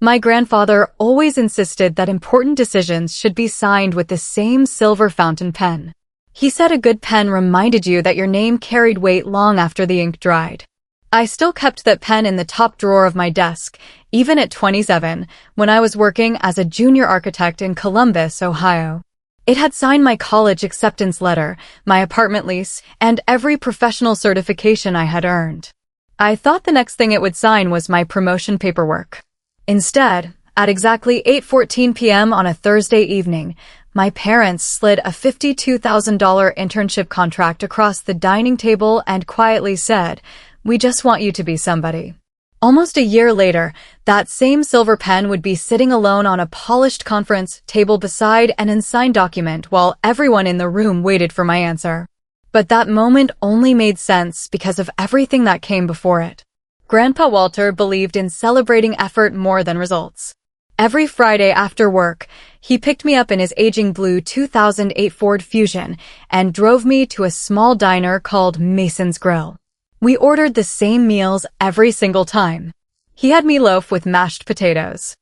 My grandfather always insisted that important decisions should be signed with the same silver fountain pen. He said a good pen reminded you that your name carried weight long after the ink dried. I still kept that pen in the top drawer of my desk, even at 27, when I was working as a junior architect in Columbus, Ohio. It had signed my college acceptance letter, my apartment lease, and every professional certification I had earned. I thought the next thing it would sign was my promotion paperwork. Instead, at exactly 8:14 p.m. on a Thursday evening, my parents slid a $52,000 internship contract across the dining table and quietly said, "We just want you to be somebody." Almost a year later, that same silver pen would be sitting alone on a polished conference table beside an unsigned document while everyone in the room waited for my answer. But that moment only made sense because of everything that came before it. Grandpa Walter believed in celebrating effort more than results. Every Friday after work, he picked me up in his aging blue 2008 Ford Fusion and drove me to a small diner called Mason's Grill. We ordered the same meals every single time. He had meatloaf with mashed potatoes.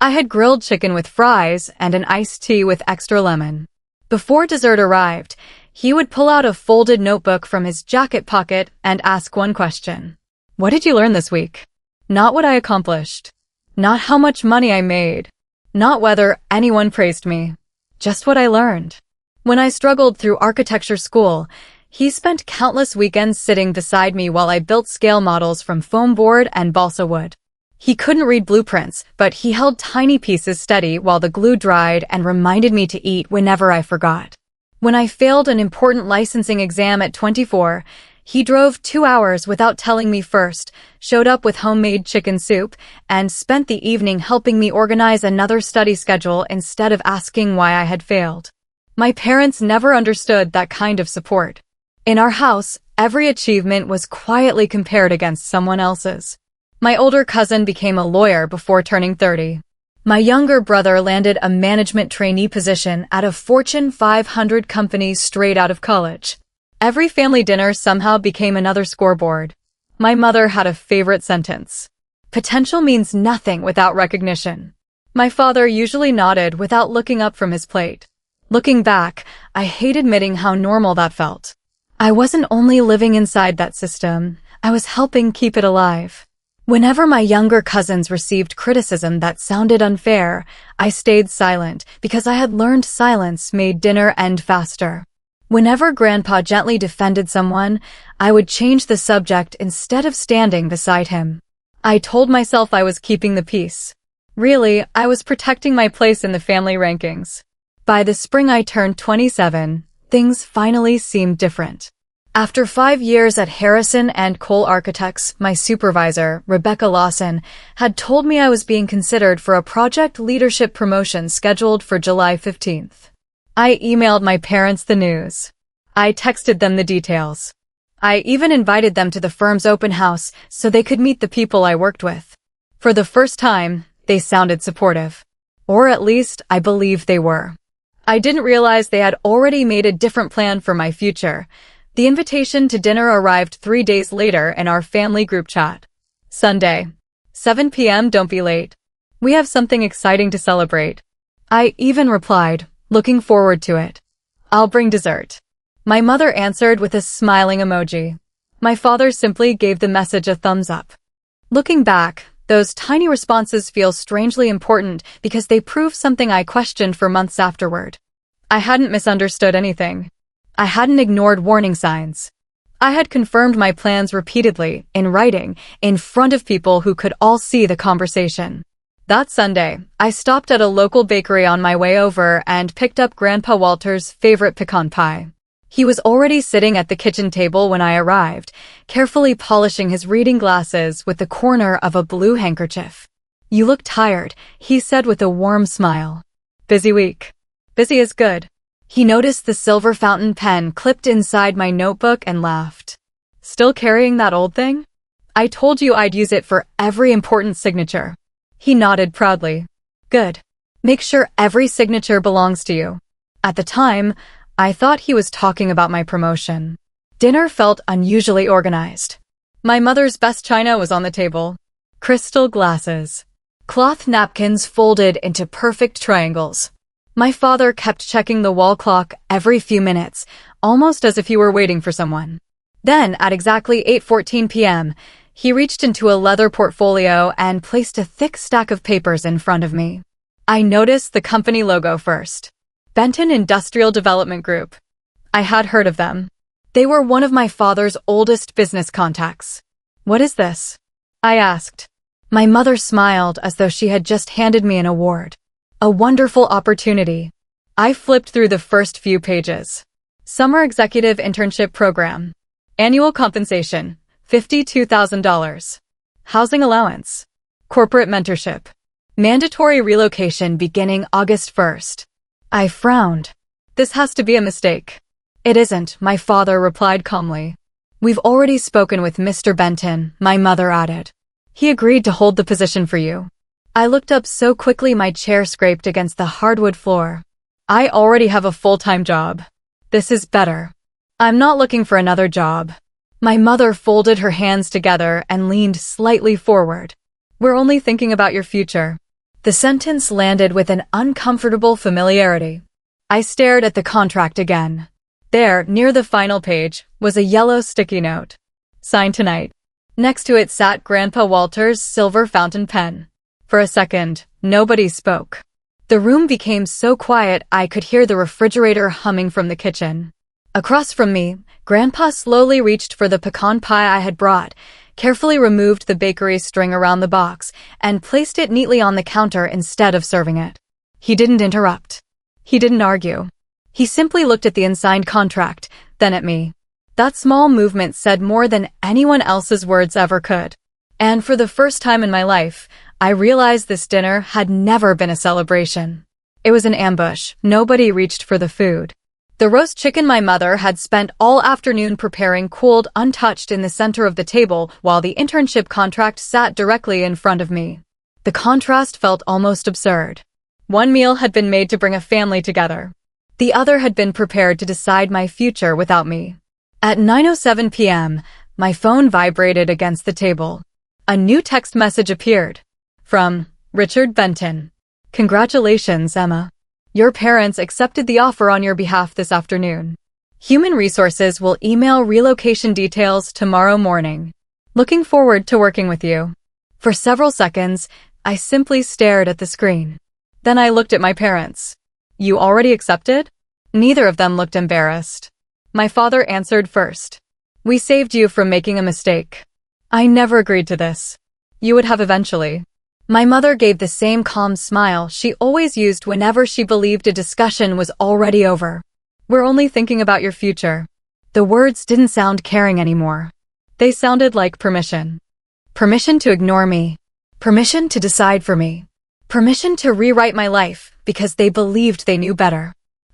I had grilled chicken with fries and an iced tea with extra lemon. Before dessert arrived, he would pull out a folded notebook from his jacket pocket and ask one question. "What did you learn this week?" Not what I accomplished. Not how much money I made. Not whether anyone praised me. Just what I learned. When I struggled through architecture school, he spent countless weekends sitting beside me while I built scale models from foam board and balsa wood. He couldn't read blueprints, but he held tiny pieces steady while the glue dried and reminded me to eat whenever I forgot. When I failed an important licensing exam at 24, he drove 2 hours without telling me first, showed up with homemade chicken soup, and spent the evening helping me organize another study schedule instead of asking why I had failed. My parents never understood that kind of support. In our house, every achievement was quietly compared against someone else's. My older cousin became a lawyer before turning 30. My younger brother landed a management trainee position at a Fortune 500 company straight out of college. Every family dinner somehow became another scoreboard. My mother had a favorite sentence. "Potential means nothing without recognition." My father usually nodded without looking up from his plate. Looking back, I hate admitting how normal that felt. I wasn't only living inside that system, I was helping keep it alive. Whenever my younger cousins received criticism that sounded unfair, I stayed silent because I had learned silence made dinner end faster. Whenever Grandpa gently defended someone, I would change the subject instead of standing beside him. I told myself I was keeping the peace. Really, I was protecting my place in the family rankings. By the spring I turned 27, things finally seemed different. After 5 years at Harrison and Cole Architects, my supervisor, Rebecca Lawson, had told me I was being considered for a project leadership promotion scheduled for July 15th. I emailed my parents the news. I texted them the details. I even invited them to the firm's open house so they could meet the people I worked with. For the first time, they sounded supportive. Or at least, I believed they were. I didn't realize they had already made a different plan for my future. The invitation to dinner arrived 3 days later in our family group chat. Sunday, 7 p.m. Don't be late. We have something exciting to celebrate. I even replied, looking forward to it. I'll bring dessert. My mother answered with a smiling emoji. My father simply gave the message a thumbs up. Looking back, those tiny responses feel strangely important because they prove something I questioned for months afterward. I hadn't misunderstood anything. I hadn't ignored warning signs. I had confirmed my plans repeatedly, in writing, in front of people who could all see the conversation. That Sunday, I stopped at a local bakery on my way over and picked up Grandpa Walter's favorite pecan pie. He was already sitting at the kitchen table when I arrived, carefully polishing his reading glasses with the corner of a blue handkerchief. "You look tired," he said with a warm smile. "Busy week." "Busy is good." He noticed the silver fountain pen clipped inside my notebook and laughed. "Still carrying that old thing? I told you I'd use it for every important signature." He nodded proudly. "Good. Make sure every signature belongs to you." At the time, I thought he was talking about my promotion. Dinner felt unusually organized. My mother's best china was on the table. Crystal glasses. cloth napkins folded into perfect triangles. My father kept checking the wall clock every few minutes, almost as if he were waiting for someone. Then, at exactly 8:14 p.m., he reached into a leather portfolio and placed a thick stack of papers in front of me. I noticed the company logo first. Benton Industrial Development Group. I had heard of them. They were one of my father's oldest business contacts. "What is this?" I asked. My mother smiled as though she had just handed me an award. A wonderful opportunity. I flipped through the first few pages. Summer Executive Internship Program. Annual compensation, $52,000. Housing allowance. Corporate mentorship. Mandatory relocation beginning August 1st. I frowned. "This has to be a mistake." "It isn't," my father replied calmly. "We've already spoken with Mr. Benton," my mother added. "He agreed to hold the position for you." I looked up so quickly my chair scraped against the hardwood floor. "I already have a full-time job. This is better. I'm not looking for another job." My mother folded her hands together and leaned slightly forward. "We're only thinking about your future." The sentence landed with an uncomfortable familiarity. I stared at the contract again. There, near the final page, was a yellow sticky note. "Sign tonight." Next to it sat Grandpa Walter's silver fountain pen. For a second, nobody spoke. The room became so quiet I could hear the refrigerator humming from the kitchen. Across from me, Grandpa slowly reached for the pecan pie I had brought, carefully removed the bakery string around the box, and placed it neatly on the counter instead of serving it. He didn't interrupt. He didn't argue. He simply looked at the unsigned contract, then at me. That small movement said more than anyone else's words ever could. And for the first time in my life, I realized this dinner had never been a celebration. It was an ambush. Nobody reached for the food. The roast chicken my mother had spent all afternoon preparing cooled untouched in the center of the table while the internship contract sat directly in front of me. The contrast felt almost absurd. One meal had been made to bring a family together. The other had been prepared to decide my future without me. At 9:07 p.m., my phone vibrated against the table. A new text message appeared. From Richard Benton. "Congratulations, Emma. Your parents accepted the offer on your behalf this afternoon. Human Resources will email relocation details tomorrow morning. Looking forward to working with you." For several seconds, I simply stared at the screen. Then I looked at my parents. "You already accepted?" Neither of them looked embarrassed. My father answered first. "We saved you from making a mistake. I never agreed to this. You would have eventually." My mother gave the same calm smile she always used whenever she believed a discussion was already over. "We're only thinking about your future." The words didn't sound caring anymore. They sounded like permission. Permission to ignore me. Permission to decide for me. Permission to rewrite my life because they believed they knew better.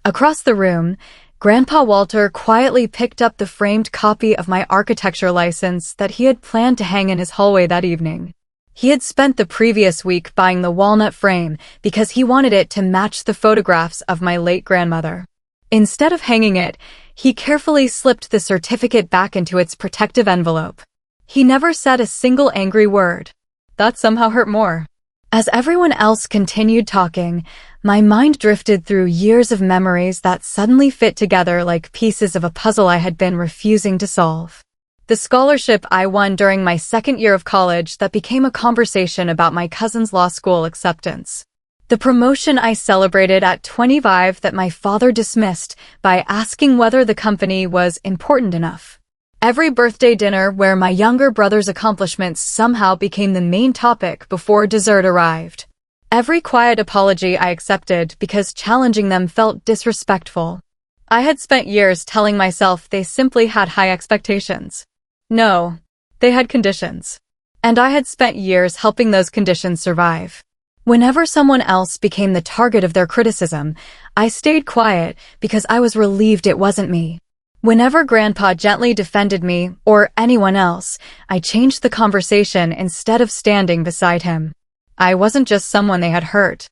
Across the room, Grandpa Walter quietly picked up the framed copy of my architecture license that he had planned to hang in his hallway that evening. He had spent the previous week buying the walnut frame because he wanted it to match the photographs of my late grandmother. Instead of hanging it, he carefully slipped the certificate back into its protective envelope. He never said a single angry word. That somehow hurt more. As everyone else continued talking, my mind drifted through years of memories that suddenly fit together like pieces of a puzzle I had been refusing to solve. The scholarship I won during my second year of college that became a conversation about my cousin's law school acceptance. The promotion I celebrated at 25 that my father dismissed by asking whether the company was important enough. Every birthday dinner where my younger brother's accomplishments somehow became the main topic before dessert arrived. Every quiet apology I accepted because challenging them felt disrespectful. I had spent years telling myself they simply had high expectations. No, they had conditions. And I had spent years helping those conditions survive. Whenever someone else became the target of their criticism, I stayed quiet because I was relieved it wasn't me. Whenever Grandpa gently defended me or anyone else, I changed the conversation instead of standing beside him. I wasn't just someone they had hurt.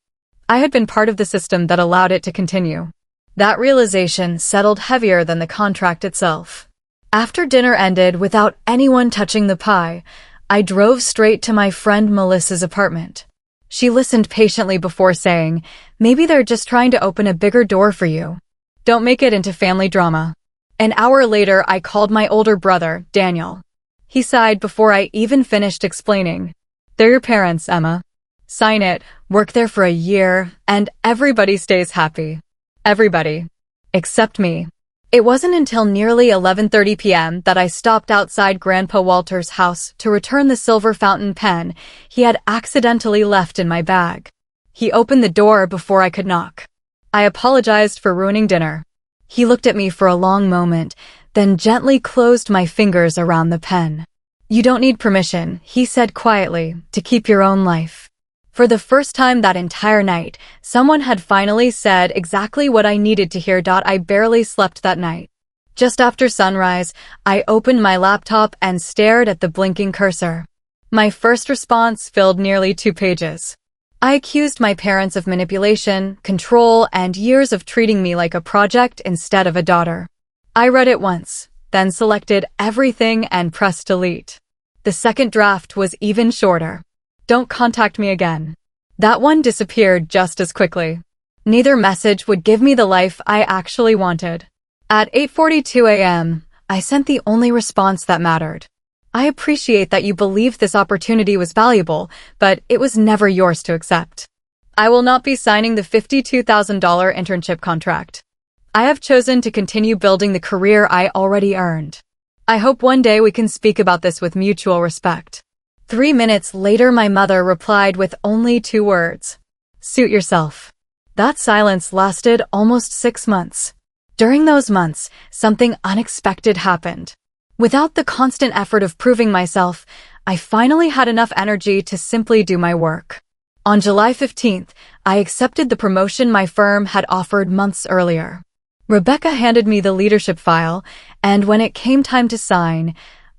I had been part of the system that allowed it to continue. That realization settled heavier than the contract itself. After dinner ended without anyone touching the pie, I drove straight to my friend Melissa's apartment. She listened patiently before saying, "Maybe they're just trying to open a bigger door for you. Don't make it into family drama." An hour later, I called my older brother, Daniel. He sighed before I even finished explaining. "They're your parents, Emma. Sign it, work there for a year, and everybody stays happy. Everybody. Except me." It wasn't until nearly 11:30 p.m. that I stopped outside Grandpa Walter's house to return the silver fountain pen he had accidentally left in my bag. He opened the door before I could knock. I apologized for ruining dinner. He looked at me for a long moment, then gently closed my fingers around the pen. "You don't need permission," he said quietly, "to keep your own life." For the first time that entire night, someone had finally said exactly what I needed to hear. I barely slept that night. Just after sunrise, I opened my laptop and stared at the blinking cursor. My first response filled nearly 2 pages. I accused my parents of manipulation, control, and years of treating me like a project instead of a daughter. I read it once, then selected everything and pressed delete. The second draft was even shorter. "Don't contact me again." That one disappeared just as quickly. Neither message would give me the life I actually wanted. At 8:42 a.m., I sent the only response that mattered. "I appreciate that you believed this opportunity was valuable, but it was never yours to accept. I will not be signing the $52,000 internship contract. I have chosen to continue building the career I already earned. I hope one day we can speak about this with mutual respect." 3 minutes later, my mother replied with only 2 words. "Suit yourself." That silence lasted almost 6 months. During those months, something unexpected happened. Without the constant effort of proving myself, I finally had enough energy to simply do my work. On July 15th, I accepted the promotion my firm had offered months earlier. Rebecca handed me the leadership file, and when it came time to sign,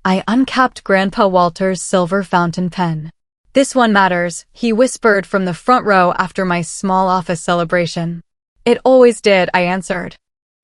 I uncapped Grandpa Walter's silver fountain pen. "This one matters," he whispered from the front row after my small office celebration. "It always did," I answered.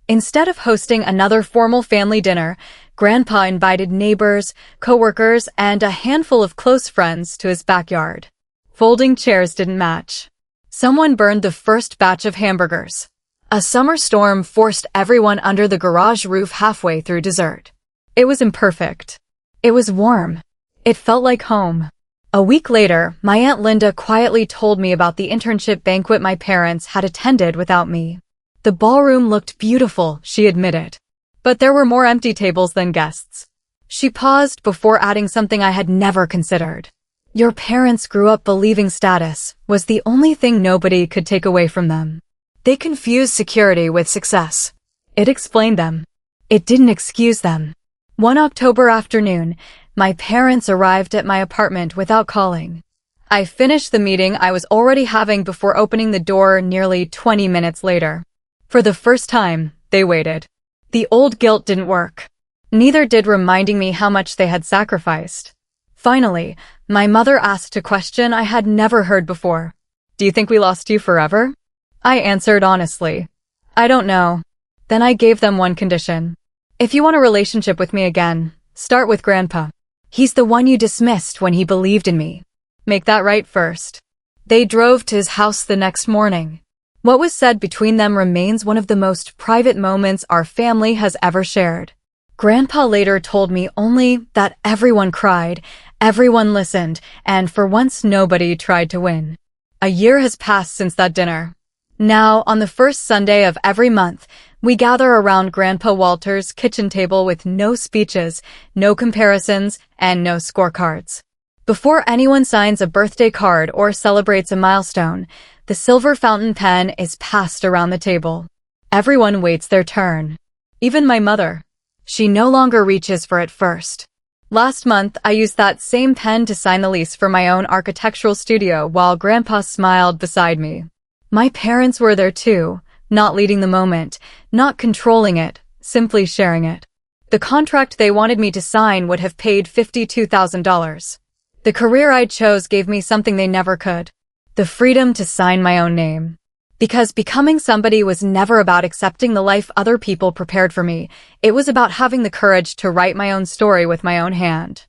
Instead of hosting another formal family dinner, Grandpa invited neighbors, coworkers, and a handful of close friends to his backyard. Folding chairs didn't match. Someone burned the first batch of hamburgers. A summer storm forced everyone under the garage roof halfway through dessert. It was imperfect. It was warm. It felt like home. A week later, my Aunt Linda quietly told me about the internship banquet my parents had attended without me. "The ballroom looked beautiful," she admitted. "But there were more empty tables than guests." She paused before adding something I had never considered. "Your parents grew up believing status was the only thing nobody could take away from them. They confused security with success. It explained them. It didn't excuse them." One October afternoon, my parents arrived at my apartment without calling. I finished the meeting I was already having before opening the door nearly 20 minutes later. For the first time, they waited. The old guilt didn't work. Neither did reminding me how much they had sacrificed. Finally, my mother asked a question I had never heard before. "Do you think we lost you forever?" I answered honestly, "I don't know." Then I gave them one condition. "If you want a relationship with me again, start with Grandpa. He's the one you dismissed when he believed in me. Make that right first." They drove to his house the next morning. What was said between them remains one of the most private moments our family has ever shared. Grandpa later told me only that everyone cried, everyone listened, and for once nobody tried to win. A year has passed since that dinner. Now, on the first Sunday of every month, we gather around Grandpa Walter's kitchen table with no speeches, no comparisons, and no scorecards. Before anyone signs a birthday card or celebrates a milestone, the silver fountain pen is passed around the table. Everyone waits their turn. Even my mother. She no longer reaches for it first. Last month, I used that same pen to sign the lease for my own architectural studio while Grandpa smiled beside me. My parents were there too, not leading the moment, not controlling it, simply sharing it. The contract they wanted me to sign would have paid $52,000. The career I chose gave me something they never could. The freedom to sign my own name. Because becoming somebody was never about accepting the life other people prepared for me. It was about having the courage to write my own story with my own hand.